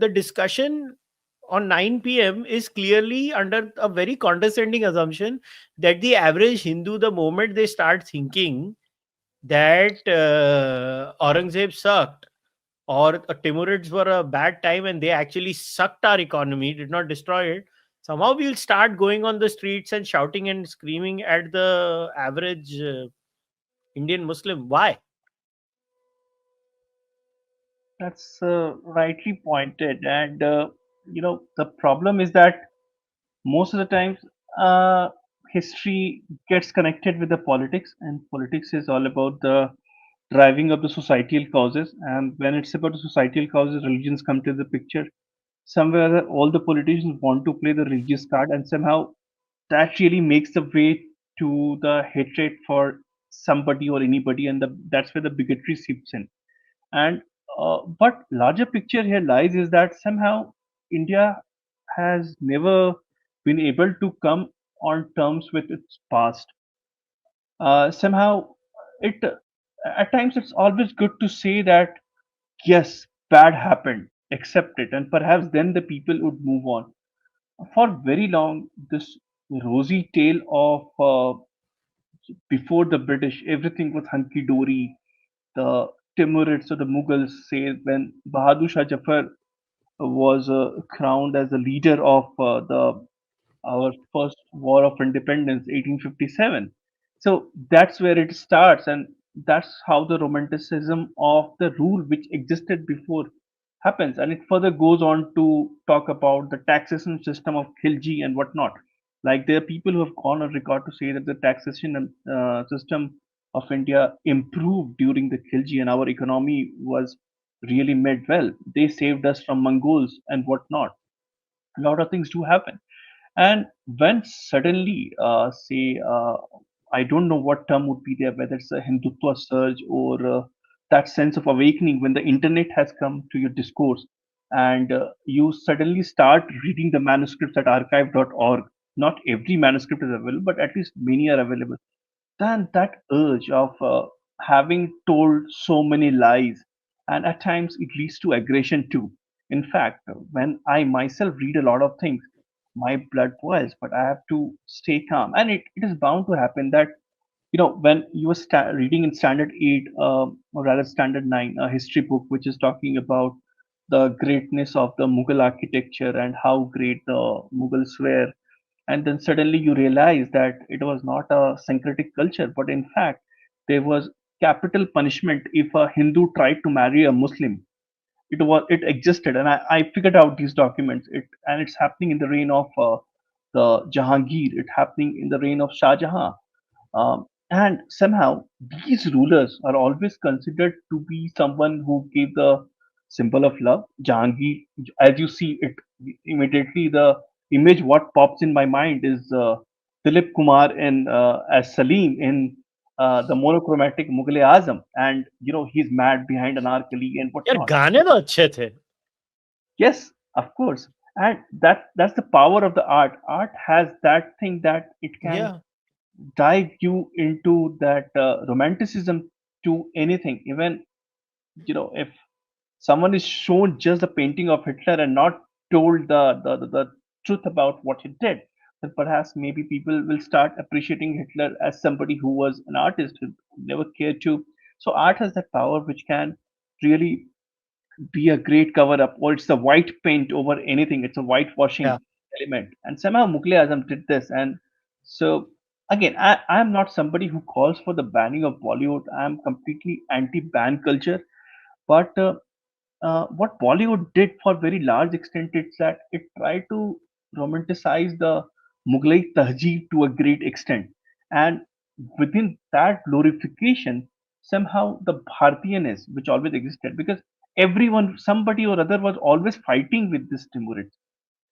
the discussion on 9 p.m. is clearly under a very condescending assumption that the average Hindu, the moment they start thinking that Aurangzeb sucked, or Timurids were a bad time and they actually sucked our economy, did not destroy it, somehow we'll start going on the streets and shouting and screaming at the average Indian Muslim. Why? That's rightly pointed, and the problem is that most of the times uh, history gets connected with the politics, and politics is all about the driving of the societal causes. And when it's about the societal causes, religions come to the picture. Somewhere or other, all the politicians want to play the religious card, and somehow that really makes the way to the hatred for somebody or anybody, and that's where the bigotry seeps in. And what larger picture here lies is that somehow India has never been able to come on terms with its past. Somehow, it at times it's always good to say that yes, bad happened, accept it, and perhaps then the people would move on. For very long, this rosy tale of before the British, everything was hunky dory. The Timurids or the Mughals say when Bahadur Shah Jafar was crowned as the leader of the our first war of independence, 1857. So that's where it starts, and that's how the romanticism of the rule which existed before happens. And it further goes on to talk about the taxation system of Khilji and whatnot. Like there are people who have gone on record to say that the taxation system of India improved during the Khilji, and our economy was really made well. They saved us from Mongols and whatnot. A lot of things do happen. And when suddenly, say, I don't know what term would be there, whether it's a Hindutva surge or that sense of awakening when the internet has come to your discourse, and you suddenly start reading the manuscripts at archive.org. Not every manuscript is available, but at least many are available. Then that urge of having told so many lies, and at times it leads to aggression too. In fact, when I myself read a lot of things, my blood boils, but I have to stay calm. And it is bound to happen that, when you are reading in Standard 8, or rather Standard 9, a history book which is talking about the greatness of the Mughal architecture and how great the Mughals were, and then suddenly you realize that it was not a syncretic culture, but in fact there was capital punishment if a Hindu tried to marry a Muslim. It existed, and I figured out these documents. It's happening in the reign of the Jahangir. It happening in the reign of Shah Jahan. And somehow these rulers are always considered to be someone who gave the symbol of love. Jahangir, as you see it, immediately the image what pops in my mind is Dilip Kumar in as Salim in the monochromatic Mughal Azam, and he's mad behind Anarkali and यार whatnot. गाने तो अच्छे थे. Yes, of course, and that's the power of the art. Art has that thing that it can Yeah. dive you into that romanticism to anything. Even if someone is shown just a painting of Hitler and not told the truth about what he did, then perhaps maybe people will start appreciating Hitler as somebody who was an artist who never cared to. So art has that power which can really be a great cover up, or it's the white paint over anything. It's a whitewashing Yeah. element, and somehow Mughal Azam did this. And so again, I'm not somebody who calls for the banning of Bollywood. I'm completely anti-ban culture. But what Bollywood did for very large extent is that it tried to romanticize the Mughlai Tahjeeb to a great extent, and within that glorification, somehow the Bharatiyaness which always existed, because everyone, somebody or other, was always fighting with this Timurids,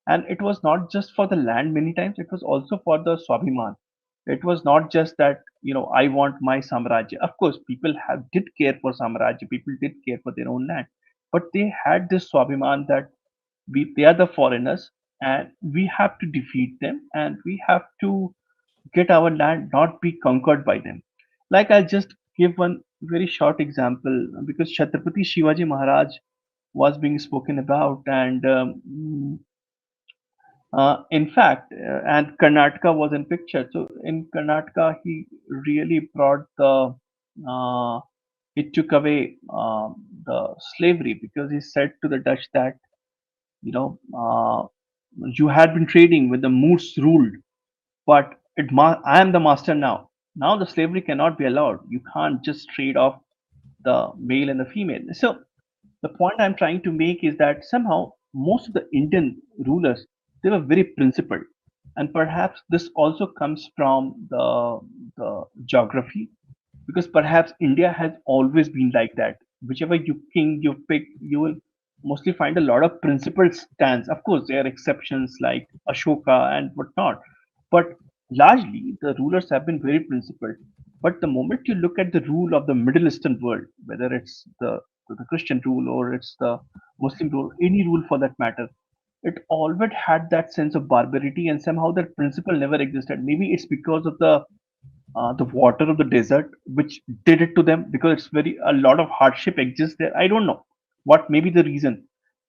and it was not just for the land. Many times it was also for the Swabhiman. It was not just that I want my Samrajya. Of course, people did care for Samrajya, people did care for their own land, but they had this Swabhiman that they are the foreigners, and we have to defeat them, and we have to get our land, not be conquered by them. Like I'll just give one very short example, because Chhatrapati Shivaji Maharaj was being spoken about, and in fact, and Karnataka was in picture. So in Karnataka, he really brought he took away the slavery, because he said to the Dutch that, you know, you had been trading with the Moors ruled, but I am the master now. Now the slavery cannot be allowed. You can't just trade off the male and the female. So the point I'm trying to make is that somehow most of the Indian rulers, they were very principled, and perhaps this also comes from the geography, because perhaps India has always been like that. Whichever king you pick, you will mostly find a lot of principled stands. Of course, there are exceptions like Ashoka and whatnot, but largely the rulers have been very principled. But the moment you look at the rule of the Middle Eastern world, whether it's the Christian rule or it's the Muslim rule, any rule for that matter, it always had that sense of barbarity, and somehow that principle never existed. Maybe it's because of the water of the desert which did it to them, because it's very a lot of hardship exists there. I don't know what may be the reason,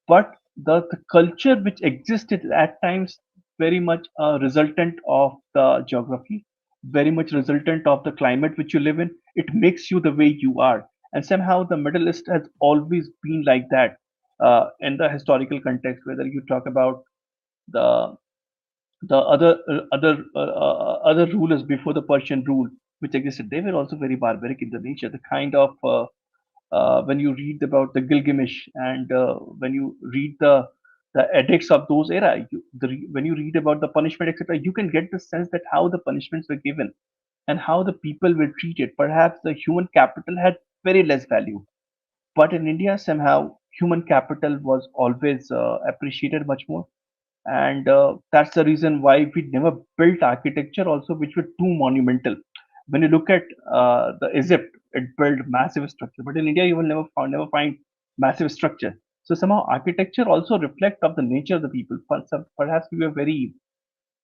but the culture which existed at times, very much a resultant of the geography, very much resultant of the climate which you live in. It makes you the way you are, and somehow the Middle East has always been like that. In the historical context, whether you talk about the other rulers before the Persian rule which existed, they were also very barbaric in the nature. The kind of when you read about the Gilgamesh, and when you read the edicts of those era, when you read about the punishment, etc., you can get the sense that how the punishments were given and how the people were treated. Perhaps the human capital had very less value, but in India, somehow human capital was always appreciated much more, and that's the reason why we never built architecture also which were too monumental. When you look at the Egypt, it built massive structure, but in India you will never find massive structure. So somehow architecture also reflect of the nature of the people. Perhaps we were very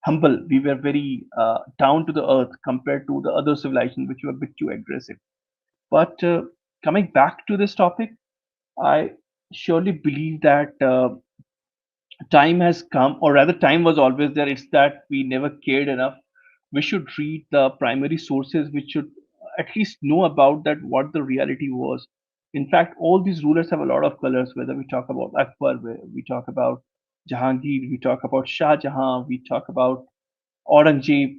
humble, we were very down to the earth compared to the other civilization which were a bit too aggressive. But coming back to this topic, I surely believe that time has come, or rather, time was always there. It's that we never cared enough. We should read the primary sources, which should at least know about that what the reality was. In fact, all these rulers have a lot of colors. Whether we talk about Akbar, we talk about Jahangir, we talk about Shah Jahan, we talk about Aurangzeb,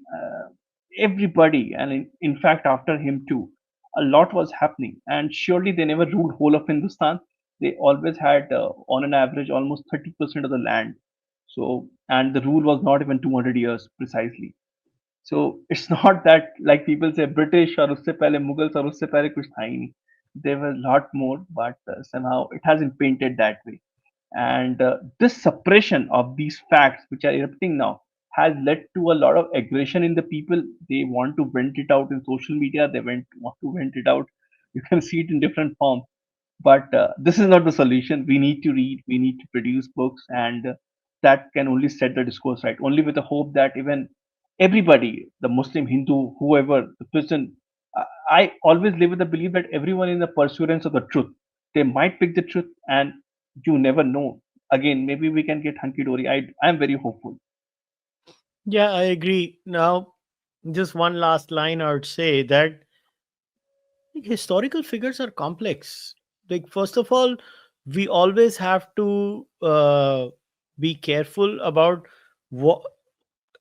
everybody, and in fact, after him too, a lot was happening. And surely they never ruled whole of Hindustan. They always had, on an average, almost 30% of the land. So, and the rule was not even 200 years precisely. So it's not that like people say British और उससे पहले Mughals और उससे पहले कुछ था ही नहीं. There were a lot more, but somehow it hasn't painted that way. And this suppression of these facts, which are erupting now, has led to a lot of aggression in the people. They want to vent it out in social media. Want to vent it out. You can see it in different forms. But this is not the solution. We need to read. We need to produce books, and that can only set the discourse right. Only with the hope that even everybody, the Muslim, Hindu, whoever, the person, I always live with the belief that everyone is in the pursuance of the truth. They might pick the truth, and you never know. Again, maybe we can get hunky dory. I'm very hopeful. Yeah, I agree. Now, just one last line I would say that like, historical figures are complex. Like, first of all, we always have to be careful about what.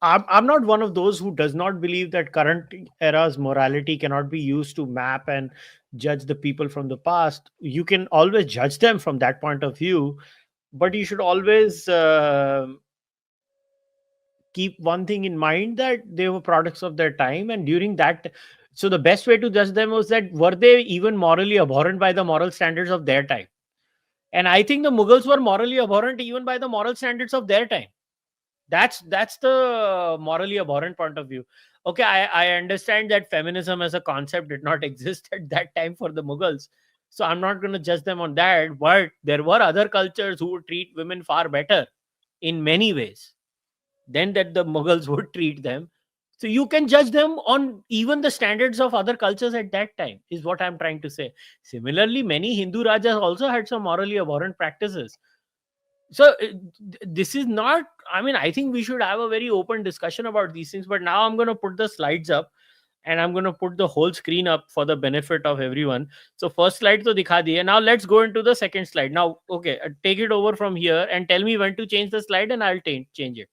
I'm not one of those who does not believe that current era's morality cannot be used to map and judge the people from the past. You can always judge them from that point of view, but you should always keep one thing in mind, that they were products of their time, and during that, so the best way to judge them was that were they even morally abhorrent by the moral standards of their time. And I think the Mughals were morally abhorrent even by the moral standards of their time. That's the morally abhorrent point of view. Okay, I understand that feminism as a concept did not exist at that time for the Mughals, so I'm not going to judge them on that, but there were other cultures who would treat women far better in many ways than that the Mughals would treat them. So you can judge them on even the standards of other cultures at that time, is what I'm trying to say. Similarly, many Hindu rajas also had some morally abhorrent practices. So this is not, I mean, I think we should have a very open discussion about these things. But now I'm going to put the slides up, and I'm going to put the whole screen up for the benefit of everyone. So first slide to dikha diye. Now let's go into the second slide. Now, okay, take it over from here and tell me when to change the slide, and I'll change it.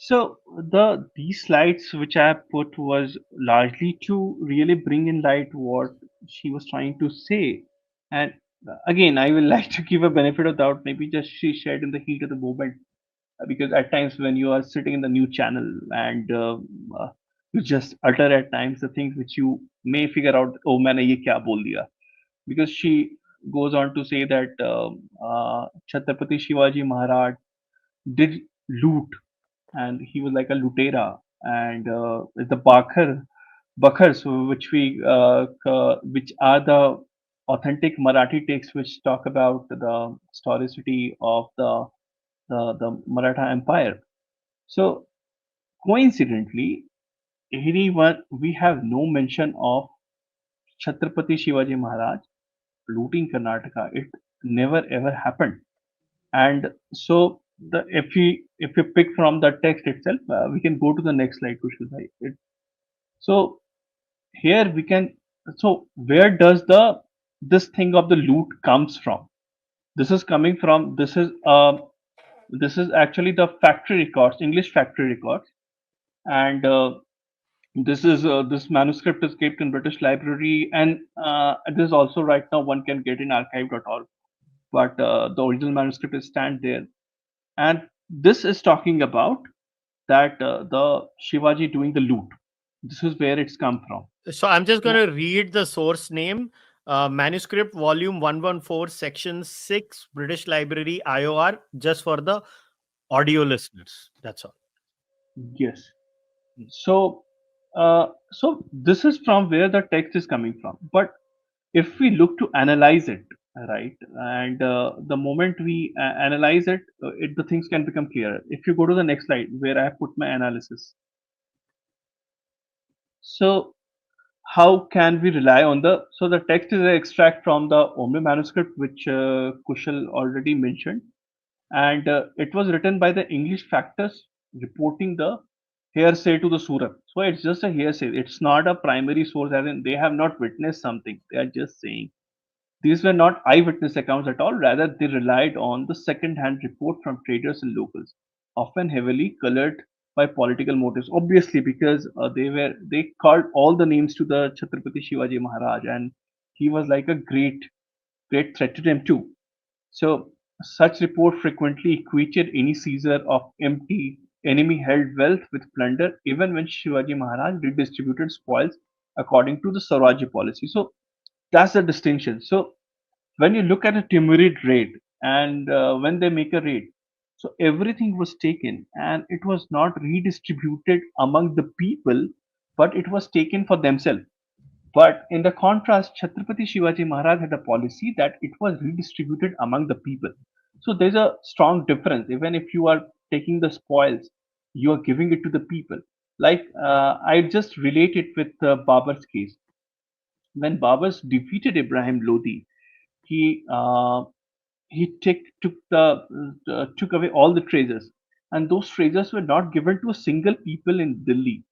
So these slides which I have put was largely to really bring in light what she was trying to say. And again, I will like to give a benefit of doubt. Maybe just she shared in the heat of the moment, because at times when you are sitting in the new channel and you just utter at times the things which you may figure out. Oh, मैंने ये क्या बोल दिया? Because she goes on to say that Chhatrapati Shivaji Maharaj did loot, and he was like a lutera, and the Bakhars, which are the authentic Marathi texts which talk about the historicity of the Maratha Empire. So coincidentally, anyone we have no mention of Chhatrapati Shivaji Maharaj looting Karnataka. It never ever happened. And so the if we pick from the text itself, we can go to the next slide, Kushal bhai. So here we can. So where does the this thing of the loot comes from? This is coming from. This is actually the factory records, English factory records, and this manuscript is kept in British Library, and this is also right now one can get in archive.org. But the original manuscript is stand there, and this is talking about that the Shivaji doing the loot. This is where it's come from. So I'm just going So to read the source name. Manuscript volume 114, section 6, British Library, IOR, just for the audio listeners. That's all. yes, so so this is from where the text is coming from. But if we look to analyze it, right, and the moment we analyze it, the things can become clearer. If you go to the next slide where I have put my analysis. So how can we rely on the so the text is an extract from the Omni manuscript, which Kushal already mentioned, and it was written by the English factors reporting the hearsay to the Surat. So it's just a hearsay. It's not a primary source, as in they have not witnessed something. They are just saying. These were not eyewitness accounts at all. Rather, they relied on the second-hand report from traders and locals, often heavily colored by political motives. Obviously, because they called all the names to the Chhatrapati Shivaji Maharaj, and he was like a great threat to them too. So such report frequently equated any seizure of empty enemy held wealth with plunder, even when Shivaji Maharaj redistributed spoils according to the Swarajya policy. So that's the distinction. So when you look at a Timurid raid, and when they make a raid, so everything was taken and it was not redistributed among the people, but it was taken for themselves. But in the contrast, Chhatrapati Shivaji Maharaj had a policy that it was redistributed among the people. So there's a strong difference. Even if you are taking the spoils, you are giving it to the people. Like I just relate it with Babur's case. When Babur defeated Ibrahim Lodi, he took away all the treasures, and those treasures were not given to a single people in Delhi.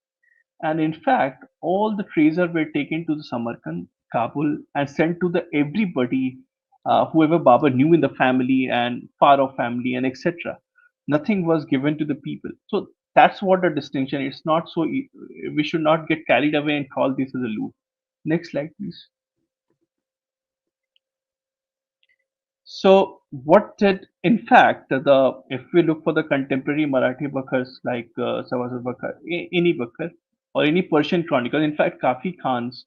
And in fact, all the treasures were taken to the Samarkand, Kabul, and sent to the everybody, whoever Babur knew in the family and far off family and etc. Nothing was given to the people. So that's what the distinction. It's not so. We should not get carried away and call this as a loot. Next slide, please. So, what did, in fact, the if we look for the contemporary Marathi Bakhars like Savasar Bakhar, any Bakhar, or any Persian chronicles, in fact, Kafi Khan's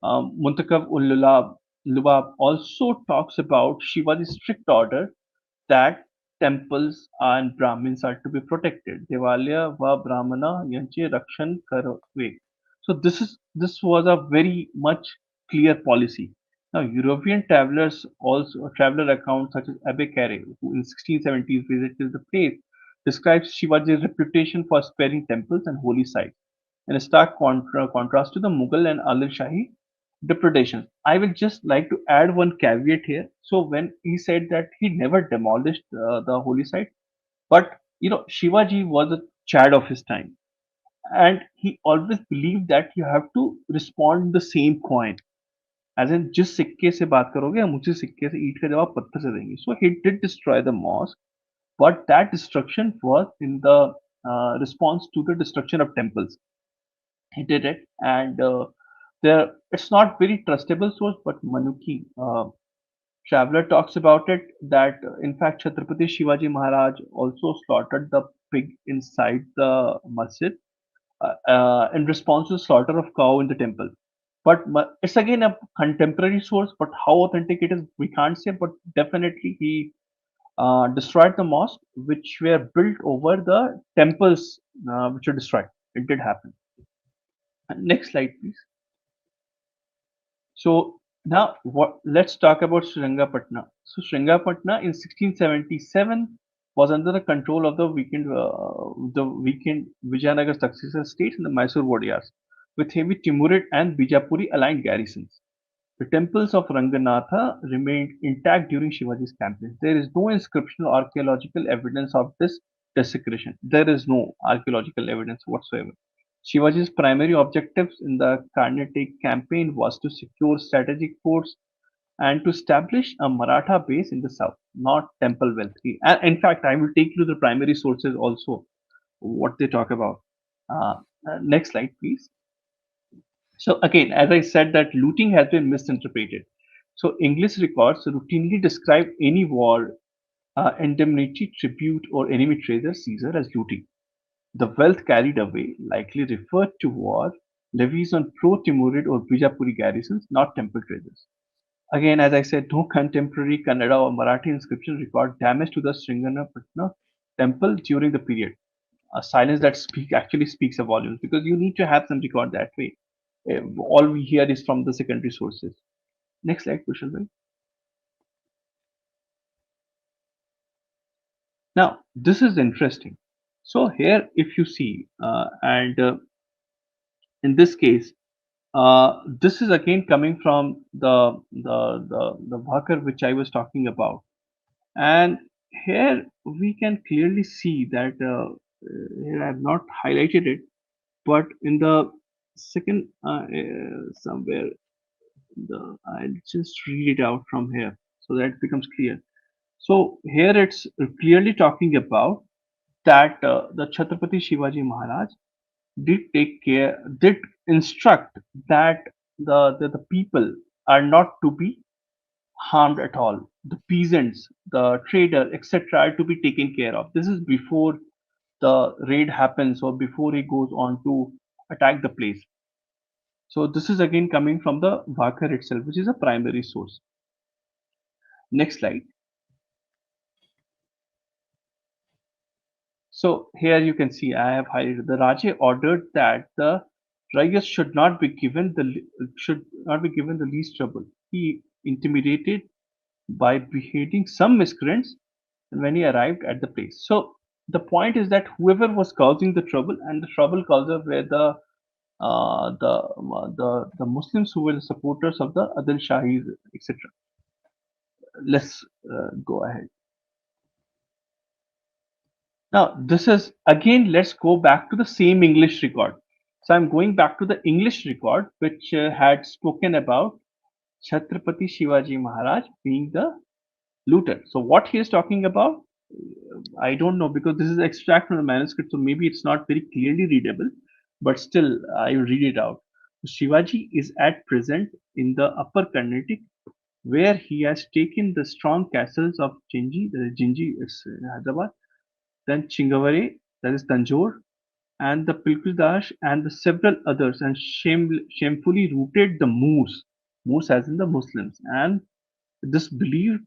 Muntakab ul Lubab also talks about Shivaji's strict order that temples and Brahmins are to be protected. Devalya va Brahmana yanche rakshan karve. So this was a very much clear policy. Now European travelers also traveler accounts such as Abbe Carey, who in 1670s visited the place, describes Shivaji's reputation for sparing temples and holy sites. in a stark contrast to the Mughal and Adil Shahi depredations. I will just like to add one caveat here. So when he said that he never demolished the holy site, but Shivaji was a child of his time, and he always believed that you have to respond the same coin. As in जिस सिक्के से बात करोगे हम उसी सिक्के से ईंट का जवाब पत्थर से देंगे. So he did destroy the mosque, but that destruction was in the response to the destruction of temples. He did it, and there it's not very trustable source, but Manuki traveler talks about it that in fact Chhatrapati Shivaji Maharaj also slaughtered the pig inside the masjid in response to slaughter of cow in the temple. But it's again a contemporary source, but how authentic it is, we can't say. But definitely, he destroyed the mosque, which were built over the temples which were destroyed. It did happen. Next slide, please. So now, let's talk about Srirangapatna. So Srirangapatna in 1677 was under the control of the weakened Vijayanagar successor states and the Mysore Wadiyars, with heavy Timurid and Bijapuri aligned garrisons. The temples of Ranganatha remained intact during Shivaji's campaign. There is no inscription or archaeological evidence of this desecration. There is no archaeological evidence whatsoever. Shivaji's primary objectives in the Karnataka campaign was to secure strategic forts and to establish a Maratha base in the south, not temple wealth. And in fact, I will take you to the primary sources also, what they talk about. Uh, Next slide, please. So again, as I said, that looting has been misinterpreted. So English records routinely describe any war, indemnity, tribute, or enemy treasure seizure as looting. The wealth carried away likely referred to war levies on pro-Timurid or Bijapuri garrisons, not temple treasures. Again, as I said, no contemporary Kannada or Marathi inscription record damage to the Sringangapatna temple during the period. A silence that actually speaks a volume, because you need to have some record that way. All we hear is from the secondary sources. Next slide, Kushal. Now, this is interesting. So here, if you see, and in this case, this is again coming from the Bhakar which I was talking about, and here we can clearly see that here I have not highlighted it, but in the second somewhere I'll just read it out from here so that it becomes clear. So here it's clearly talking about that the Chhatrapati Shivaji Maharaj did instruct that the people are not to be harmed at all. The peasants, the trader, etc., are to be taken care of. This is before the raid happens or before he goes on to attack the place. So this is again coming from the Vakar itself, which is a primary source. Next slide. So here you can see I have highlighted the Raja ordered that the Rayas should not be given the least trouble. He intimidated by beheading some miscreants when he arrived at the place. So the point is that whoever was causing the trouble, and the trouble causer were the Muslims who were the supporters of the Adil Shahis, etc. Let's go ahead. Now, this is again, let's go back to the same English record. So, I'm going back to the English record which had spoken about Chhatrapati Shivaji Maharaj being the looter. So, what he is talking about, I don't know, because this is extract from the manuscript, so maybe it's not very clearly readable, but still, I will read it out. Shivaji is at present in the Upper Carnatic, where he has taken the strong castles of Jinji is Hyderabad, then Chingavare, that is Tanjore, and the Pilkudash and the several others, and shamefully routed the Moors as in the Muslims, and this believed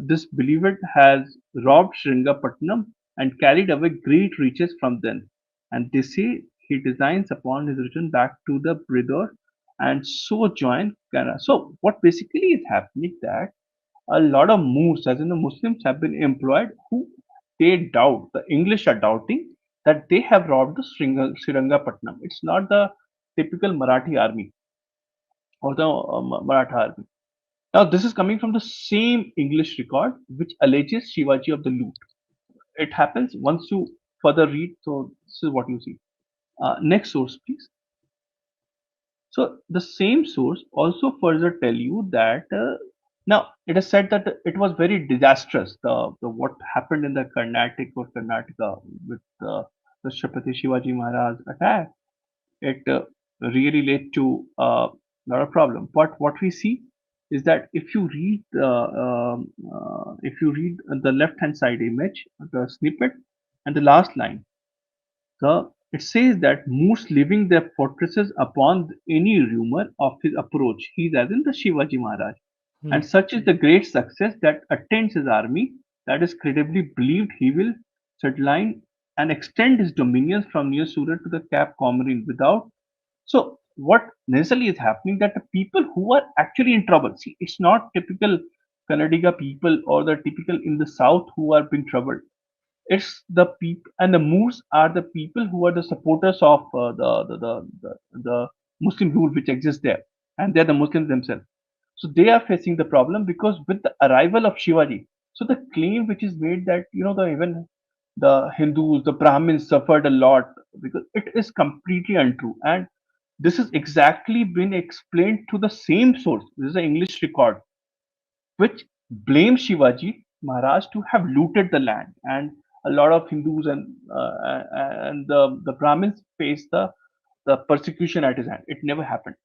this believed has robbed Sringapatnam and carried away great riches from them. And they say he designs upon his return back to the Bridor and so join Canada. So what basically is happening that a lot of Moors, as in the Muslims, have been employed who they doubt. The English are doubting, that they have robbed the Srirangapatna. It's not the typical Marathi army or the Maratha army. Now, this is coming from the same English record which alleges Shivaji of the loot. It happens once you further read, so this is what you see. Next source, please. So the same source also further tell you that now it is said that it was very disastrous. The what happened in the Carnatic or Karnataka with the Chhatrapati Shivaji Maharaj attack, it really led to a lot of problem. But what we see is that if you read the left hand side image, the snippet, and the last line, it says that Moors leaving their fortresses upon any rumor of his approach. He is as in the Shivaji Maharaj. Hmm. And such is the great success that attends his army that is credibly believed he will sideline and extend his dominions from near Surat to the Cap Comorin without. So, what necessarily is happening that the people who are actually in trouble, see, it's not typical Kannadiga people or the typical in the south who are being troubled. It's the people, and the Moors are the people who are the supporters of the Muslim rule which exists there, and they're the Muslims themselves. So they are facing the problem because with the arrival of Shivaji, so the claim which is made that the even the Hindus, the Brahmins suffered a lot because it is completely untrue, and this has exactly been explained to the same source. This is an English record which blames Shivaji Maharaj to have looted the land, and a lot of Hindus and the Brahmins face the persecution at his hand. It never happened.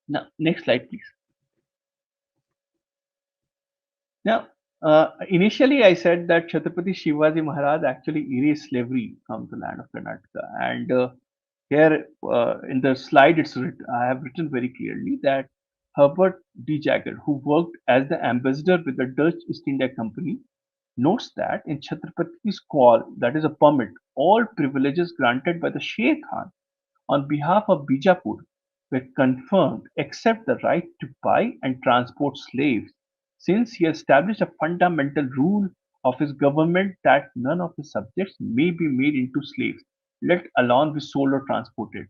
Now, next slide, please. Now, initially I said that Chhatrapati Shivaji Maharaj actually erased slavery from the land of Karnataka, and here in the slide I have written very clearly that Herbert D. Jagger, who worked as the ambassador with the Dutch East India Company, notes that in Chhatrapati's call, that is a permit, all privileges granted by the Sher Khan on behalf of Bijapur were confirmed except the right to buy and transport slaves, since he established a fundamental rule of his government that none of his subjects may be made into slaves, let alone be sold or transported.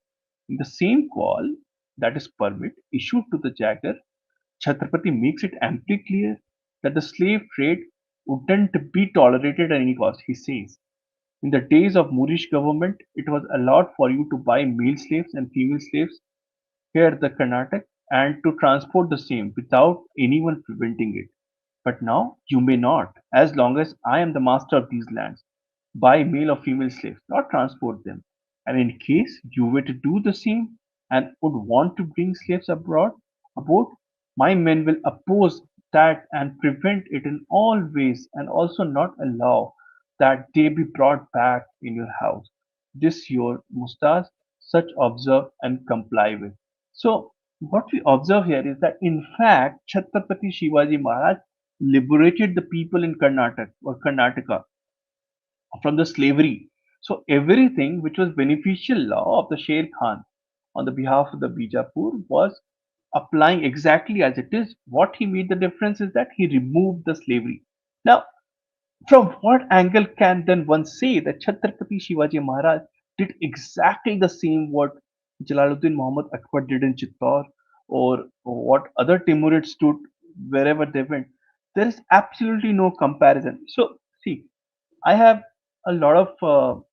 In the same call, that is permit, issued to the Jagger, Chhatrapati makes it amply clear that the slave trade wouldn't be tolerated at any cost, he says. In the days of Moorish government, it was allowed for you to buy male slaves and female slaves here at the Karnataka and to transport the same without anyone preventing it. But now you may not, as long as I am the master of these lands, buy male or female slaves, not transport them. And in case you were to do the same and would want to bring slaves aboard, my men will oppose that and prevent it in all ways and also not allow that they be brought back in your house. This your mustas, such observe and comply with. So what we observe here is that in fact Chhatrapati Shivaji Maharaj liberated the people in Karnataka from the slavery. So everything which was beneficial law of the Sher Khan on the behalf of the Bijapur was applying exactly as it is. What he made the difference is that he removed the slavery. Now, from what angle can then one say that Chhatrapati Shivaji Maharaj did exactly the same what Jalaluddin Muhammad Akbar did in Chittor, or what other Timurids stood wherever they went? There is absolutely no comparison. So, see, I have a lot of.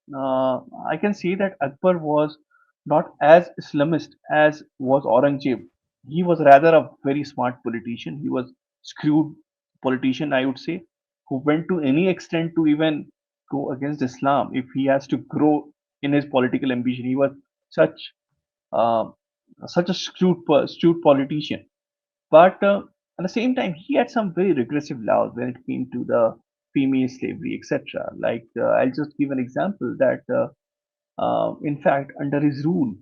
I can see that Akbar was not as Islamist as was Aurangzeb. He was rather a very smart politician. He was screwed politician, I would say, who went to any extent to even go against Islam if he has to grow in his political ambition. He was such uh, such a astute politician. But at the same time, he had some very regressive laws when it came to the female slavery, etc. Like, I'll just give an example that, in fact, under his rule,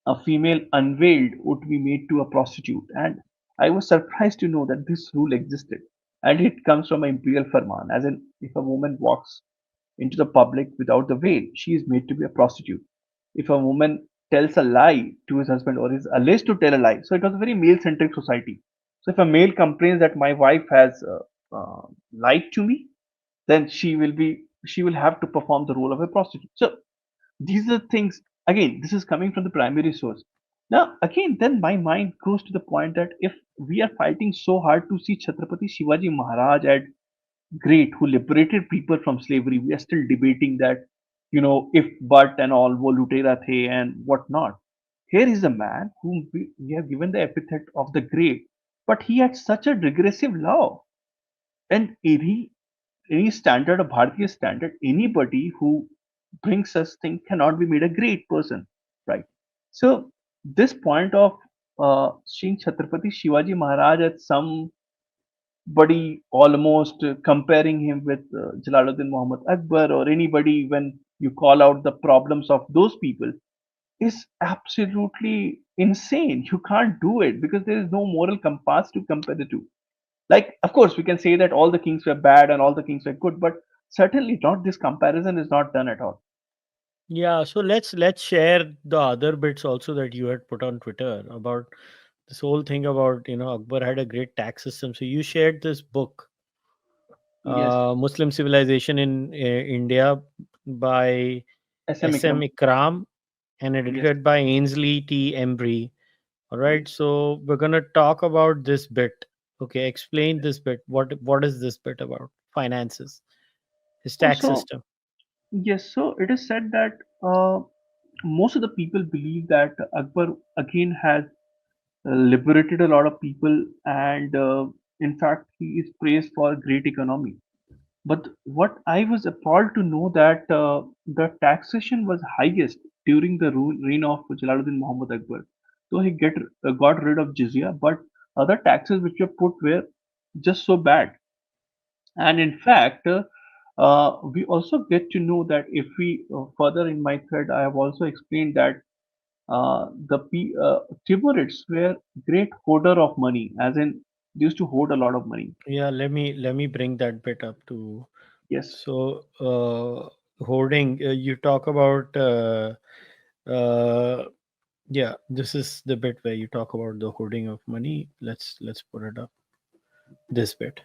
a female unveiled would be made to a prostitute. And I was surprised to know that this rule existed. And it comes from an imperial farman, as in, if a woman walks into the public without the veil, she is made to be a prostitute. If a woman tells a lie to his husband or is alleged to tell a lie, so it was a very male centric society. So if a male complains that my wife has lied to me, then she will be she will have to perform the role of a prostitute. So these are things, again, this is coming from the primary source. Now, again, then my mind goes to the point that if we are fighting so hard to see Chhatrapati Shivaji Maharaj at great, who liberated people from slavery, we are still debating that, if but and all, wo lutera the and whatnot. Here is a man whom we have given the epithet of the great, but he had such a regressive law. And any standard, a Bharatiya standard, anybody who brings such thing cannot be made a great person, right? So this point of seeing Chhatrapati Shivaji Maharaj as somebody almost comparing him with Jalaluddin Muhammad Akbar or anybody when you call out the problems of those people is absolutely insane. You can't do it because there is no moral compass to compare the two. Like, of course, we can say that all the kings were bad and all the kings were good, but certainly not, this comparison is not done at all. Yeah, so let's share the other bits also that you had put on Twitter about this whole thing about Akbar had a great tax system. So you shared this book, Yes, Muslim Civilization in India by SM SM Ikram. Ikram and Yes. edited by Ainsley T. Embry. All right, Yes. so we're gonna talk about this bit. Okay, explain this bit. What is this bit about? Finances, his tax Also, system. yes, so it is said that most of the people believe that Akbar again has liberated a lot of people, and in fact, he is praised for great economy. But what I was appalled to know that the taxation was highest during the reign of Jalaluddin Muhammad Akbar. So he got rid of jizya, but other taxes which were put were just so bad. And in fact, we also get to know that if we further in my thread, I have also explained that Timurids were great hoarder of money, as in they used to hoard a lot of money. Yeah, let me bring that bit up too. Yes, So, hoarding. You talk about. Uh, yeah, this is the bit where you talk about the hoarding of money. Let's put it up. This bit.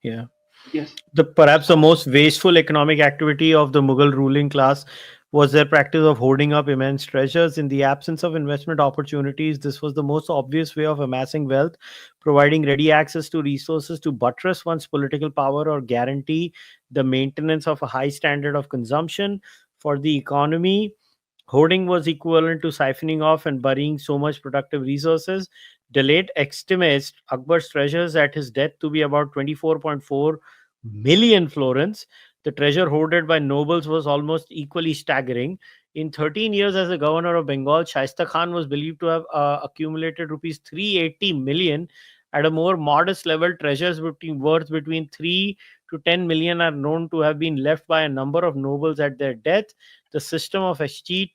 Yeah. yes, The perhaps the most wasteful economic activity of the Mughal ruling class was their practice of hoarding up immense treasures. In the absence of investment opportunities, this was the most obvious way of amassing wealth, providing ready access to resources to buttress one's political power or guarantee the maintenance of a high standard of consumption for the economy. Hoarding was equivalent to siphoning off and burying so much productive resources. Delayed estimates Akbar's treasures at his death to be about 24.4 million florins. The treasure hoarded by nobles was almost equally staggering. In 13 years as a governor of Bengal, Shaista Khan was believed to have accumulated rupees 380 million. At a more modest level, treasures worth between 3 to 10 million are known to have been left by a number of nobles at their death. The system of escheat,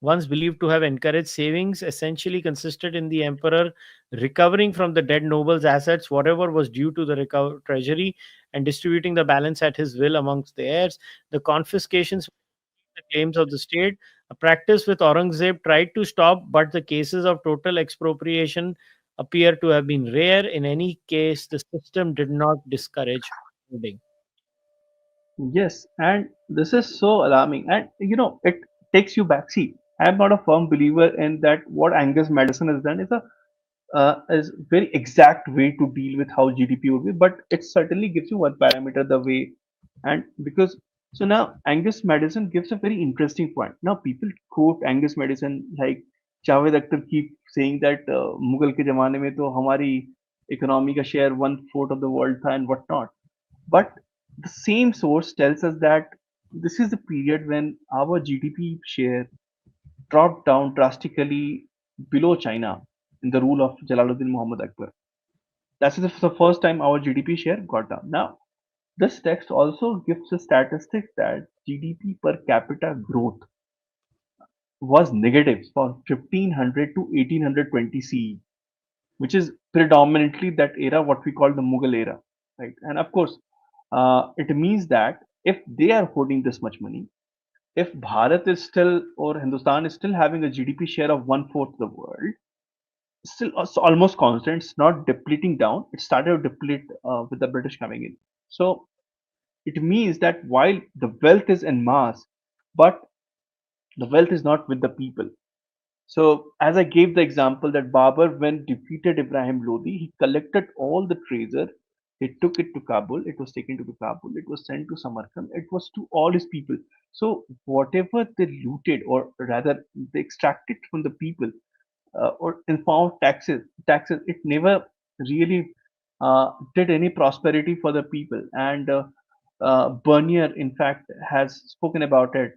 once believed to have encouraged savings, essentially consisted in the emperor recovering from the dead noble's assets whatever was due to the treasury and distributing the balance at his will amongst the heirs. The confiscations the claims of the state, a practice with Aurangzeb tried to stop, but the cases of total expropriation appear to have been rare. In any case, the system did not discourage hoarding. yes, and this is so alarming, and it takes you back. See, I am not a firm believer in that. What Angus Madison has done is very exact way to deal with how GDP would be, but it certainly gives you one parameter the way, and because so now Angus Madison gives a very interesting point. Now people quote Angus Madison like Javed Akhtar keep saying that Mughal के ज़माने में तो हमारी economy का share 1/4 of the world था and whatnot. But the same source tells us that this is the period when our GDP share dropped down drastically below China in the rule of Jalaluddin Muhammad Akbar. That's the first time our GDP share got down. Now, this text also gives a statistic that GDP per capita growth was negative from 1500 to 1820 CE, which is predominantly that era, what we call the Mughal era, right? And of course, it means that if they are holding this much money, if Bharat is still or Hindustan is still having a GDP share of 1/4 of the world, still it's almost constant. It's not depleting down. It started to deplete with the British coming in. So It means that while the wealth is en masse, but the wealth is not with the people. So, as I gave the example that Babur, when defeated Ibrahim Lodi, he collected all the treasure. He took it to Kabul. It was taken to Kabul. It was sent to Samarkand. It was to all his people. So, whatever they looted, or rather, they extracted from the people, or informed taxes, it never really did any prosperity for the people. And Bernier, in fact, has spoken about it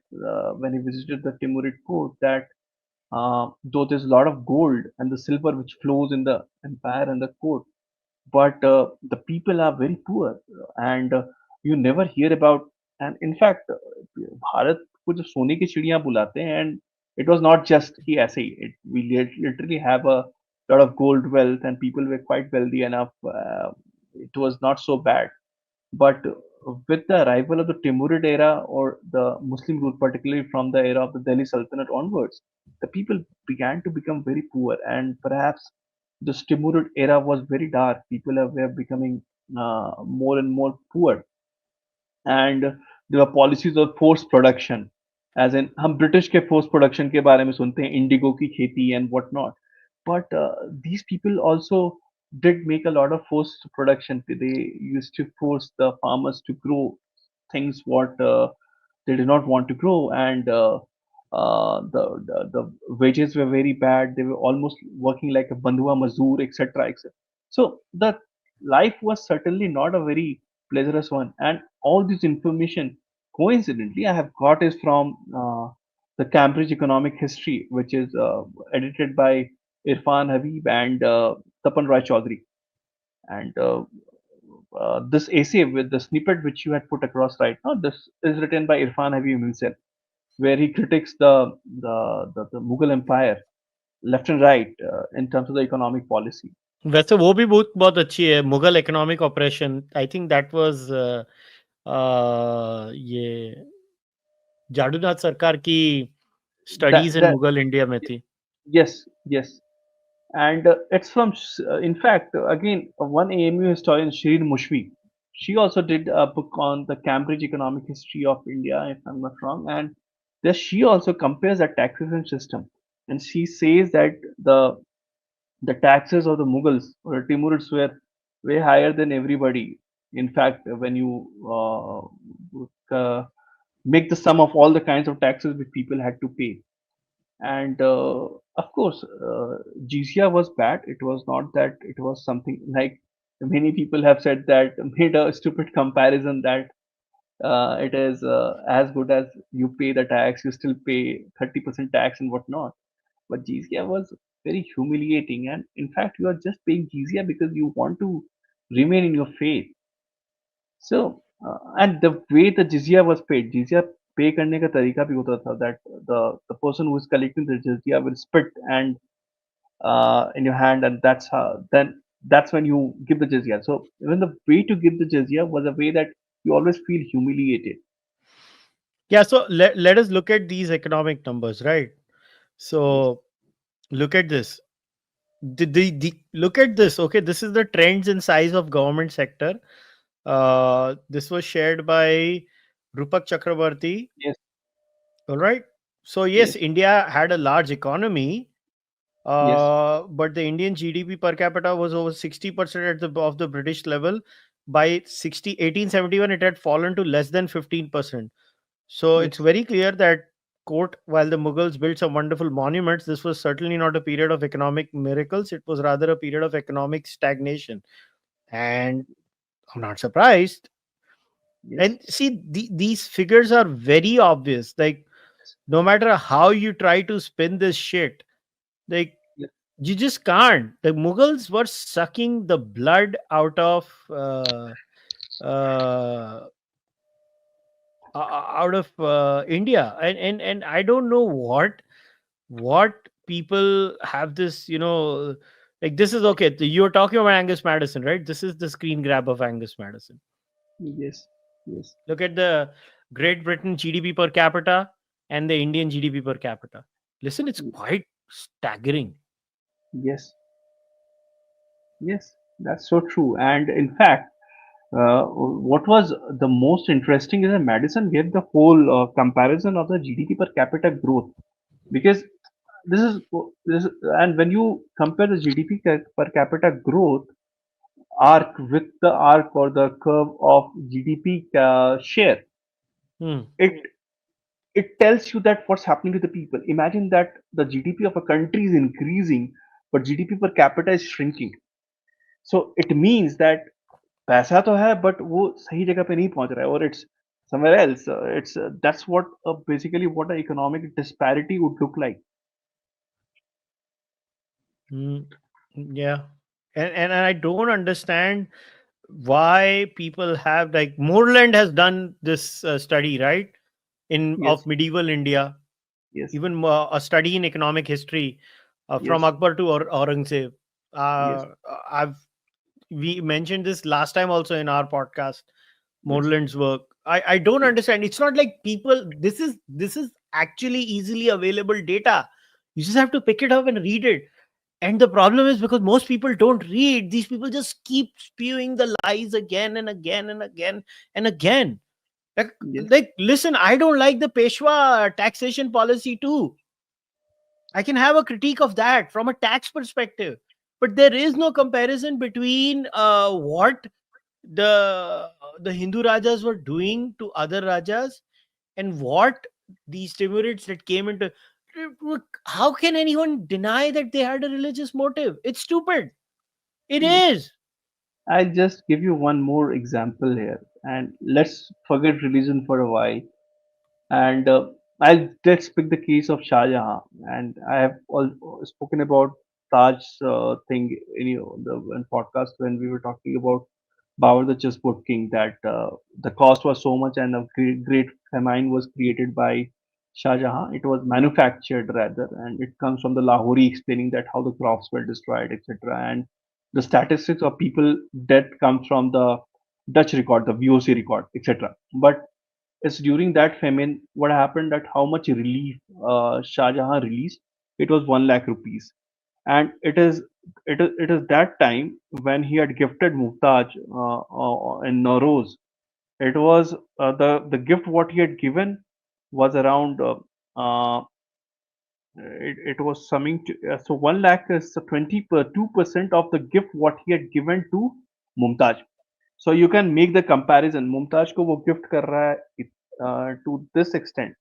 when he visited the Timurid court, that though there's a lot of gold and the silver which flows in the empire and the court, but the people are very poor, and you never hear about. And in fact, Bharat को जो सोने की चिड़िया बुलाते हैं, and it was not just कि ऐसे ही, we literally have a lot of gold wealth and people were quite wealthy enough. It was not so bad, but with the arrival of the Timurid era, or the Muslim rule, particularly from the era of the Delhi Sultanate onwards, the people began to become very poor, and perhaps this Timurid era was very dark. People were becoming more and more poor, and there were policies of forced production. As in, हम British के forced production के बारे में सुनते हैं, Indigo की खेती and what not. But these people also did make a lot of forced production. They used to force the farmers to grow things what they did not want to grow, and the wages were very bad. They were almost working like a bandhua mazur, etc., etc. So the life was certainly not a very pleasurous one. And all this information, coincidentally, I have got is from the Cambridge Economic History, which is edited by Irfan Habib and Tapan Roy Chaudhary. And this essay with the snippet which you had put across right now, this is written by Irfan Habib himself, where he critiques the Mughal Empire left and right in terms of the economic policy. वैसे वो भी बहुत बहुत अच्छी है, Mughal economic operation. I think that was ये जाडूनाथ सरकार की That studies in that Mughal India में थी. yes, yes. And it's from, in fact, again, one AMU historian, Shirin Mushwi. She also did a book on the Cambridge Economic History of India, if I'm not wrong. And there she also compares the taxation system, and she says that the taxes of the Mughals or Timurids were way higher than everybody. In fact, when you make the sum of all the kinds of taxes which people had to pay, and of course, jizya was bad. It was not that it was something like, many people have said that, made a stupid comparison, that it is as good as you pay the tax, you still pay 30% tax and whatnot. But jizya was very humiliating, and in fact, you are just paying jizya because you want to remain in your faith. So, and the way the jizya was paid, jizya पे करने का तरीका भी होता था, that the person who is collecting the jizya will spit and in your hand, and that's when you give the jizya. So even the way to give the jizya was a way that you always feel humiliated. Yeah, so let us look at these economic numbers, right? Yes, So look at this. Look at this. Okay, this is the trends in size of government sector. This was shared by Rupak Chakrabarti. yes, All right. So yes, yes, India had a large economy, yes, but the Indian GDP per capita was over 60% at the of the British level. By 1871, it had fallen to less than 15%. So it's yes, very clear that, quote, while the Mughals built some wonderful monuments, this was certainly not a period of economic miracles. It was rather a period of economic stagnation. And I'm not surprised. yes, And see, these figures are very obvious. Like, no matter how you try to spin this shit, like, yes, you just can't. The Mughals were sucking the blood out of uh, India, and I don't know what people have this, like, this is okay. You're talking about Angus Madison, right? This is the screen grab of Angus Madison. yes, yes, Look at the Great Britain GDP per capita and the Indian GDP per capita. Listen, it's quite staggering. yes, yes. That's so true. And in fact, What was the most interesting is that Madison gave the whole comparison of the GDP per capita growth, because this is and when you compare the GDP per capita growth arc with the arc or the curve of GDP share, Hmm. it it tells you that what's happening to the people. Imagine that the GDP of a country is increasing, but GDP per capita is shrinking. So it means that पैसा तो है but वो सही जगह पे नहीं पहुंच रहा है, or it's somewhere else. It's That's what basically what an economic disparity would look like. Hmm. Yeah. And I don't understand why people have, like, Moreland has done this study, right, in Yes, of medieval India, yes, even a study in economic history, from yes, Akbar to Aurangzeb. yes, I've We mentioned this last time also in our podcast, yes, Moreland's work. I don't yes, understand. It's not like people. This is actually easily available data. You just have to pick it up and read it. And the problem is, because most people don't read, these people just keep spewing the lies again and again and again and again. yes. Listen, I don't like the Peshwa taxation policy too. I can have a critique of that from a tax perspective, but there is no comparison between what the the Hindu Rajas were doing to other Rajas and what these Timurids that came into. Look, how can anyone deny that they had a religious motive? It's stupid. It Yes. is. I'll just give you one more example here, and let's forget religion for a while. And let's pick the case of Shah Jahan. And I have spoken about Taj's thing in the in podcast when we were talking about Bauer the chessboard king, that the cost was so much and a great famine was created by Shah Jahan. It was manufactured rather, and it comes from the Lahori explaining that how the crops were destroyed, etc. And the statistics of people death comes from the Dutch record, the VOC record, etc. But it's during that famine what happened, that how much relief Shah Jahan released. It was 1 lakh rupees, and it is that time when he had gifted Mumtaz in Nowruz. It was the gift what he had given was around it was summing to, so 1 lakh is 22% of the gift what he had given to Mumtaz. So you can make the comparison. Mumtaz को वो gift कर रहा है to this extent,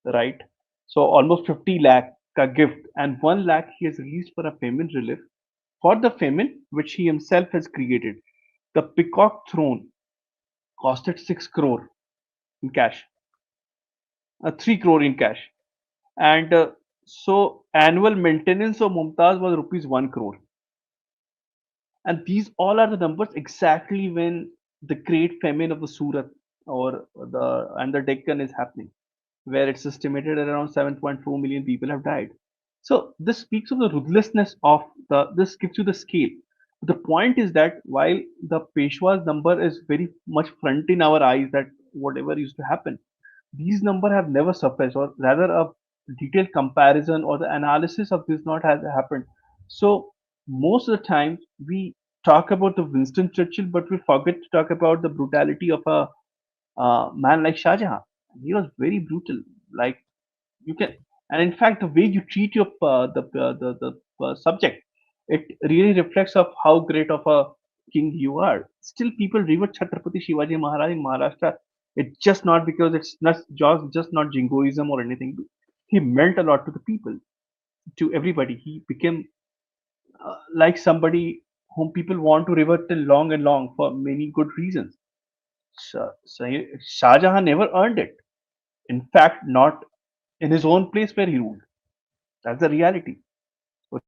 right? So almost 50 lakh ka gift, and 1 lakh he has released for a famine relief, for the famine which he himself has created. The peacock throne costed 6 crore in cash, 3 crore in cash, and so annual maintenance of Mumtaz was rupees 1 crore. And these all are the numbers exactly when the great famine of the Surat or the Deccan is happening, where it's estimated around 7.4 million people have died. So this speaks of the ruthlessness of this gives you the scale. The point is that while the Peshwa's number is very much front in our eyes, that whatever used to happen, these numbers have never surfaced, or rather a detailed comparison or the analysis of this not has happened. So most of the time we talk about the Winston Churchill, but we forget to talk about the brutality of a man like Shah Jahan. He was very brutal. Like you can, and in fact, the way you treat your the subject, it really reflects of how great of a king you are. Still, people revere Chhatrapati Shivaji Maharaj in Maharashtra. It's just not because it's just not jingoism or anything. He meant a lot to the people, to everybody. He became like somebody whom people want to revert till long and long for many good reasons. Shah Jahan never earned it. In fact, not in his own place where he ruled. That's the reality. So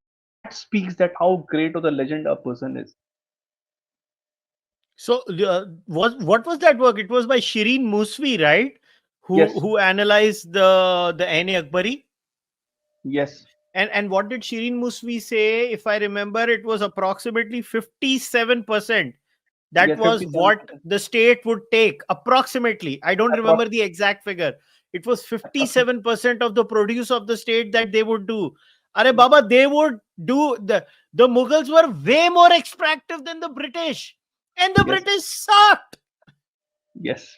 that speaks that how great of the legend a person is. So was what was that work? It was by Shireen Musvi, right? Who Yes, who analyzed the Ain Akbari. yes, And what did Shireen Musvi say? If I remember, it was approximately 57%. That yes, was 57 what the state would take, approximately. I don't remember approx, the exact figure. It was approx, 57% of the produce of the state that they would do. Are Baba, they would do the Mughals were way more extractive than the British. and the Yes. British sucked. Yes.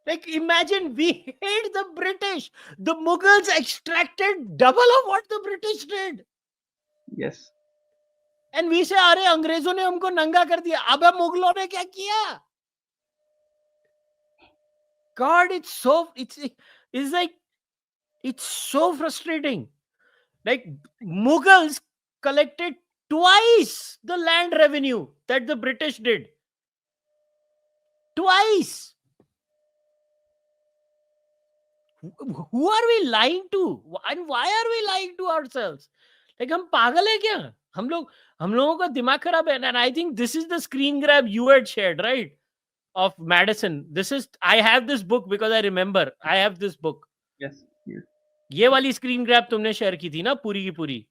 Like, imagine, we hate the British. The Mughals extracted double of what the British did. Yes. And we say, अरे अंग्रेजों ने हमको नंगा कर दिया. अबे मुगलों ने क्या किया? God, it's like, it's so frustrating. Like, Mughals collected twice the land revenue that the British did. Twice. Who are we lying to? And why are we lying to ourselves? Like, हम पागल है क्या? हम लोगों का दिमाग खराब है. And I think this is the screen grab you had shared, right? Of Madison. I have this book because I remember. I have this book. Yes. Yes. ये वाली स्क्रीन ग्रैब तुमने शेयर की थी ना पूरी की पूरी.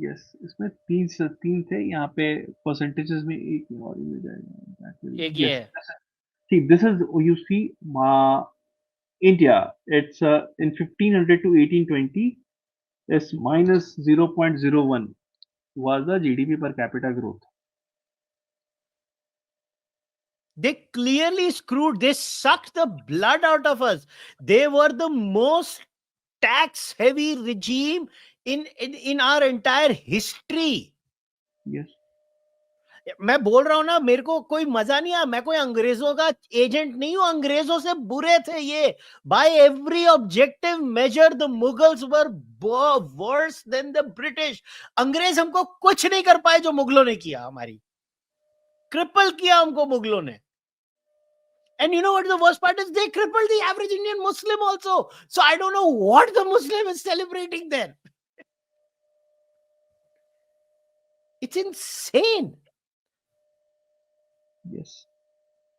यस, इसमें 3 थे, यहाँ पे परसेंटेजेस में एक और ही मिल जाएगा, that will, एक ये yes, है. see this is, you see, India, it's in 1500 to 1820 is minus 0.01 was the GDP per capita growth. They clearly screwed. They sucked the blood out of us. They were the most tax heavy regime in our entire history. Yes. मैं बोल रहा हूं ना, मेरे को कोई मजा नहीं आया. मैं कोई अंग्रेजों का एजेंट नहीं हूं. अंग्रेजों से बुरे थे ये. By every objective measure the Mughals were worse than the British. अंग्रेज हमको कुछ नहीं कर पाए जो मुगलों ने किया. हमारी क्रिपल किया हमको मुगलों ने. And you know what the worst part is? They crippled the average Indian Muslim also. So I don't know what the Muslim is celebrating there. It's insane. Yes.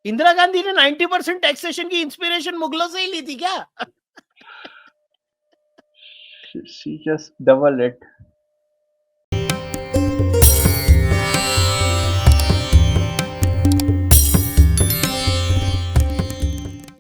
Indira Gandhi ने 90% टैक्सेशन की इंस्पिरेशन मुगलों से ही ली थी क्या? She just doubled it.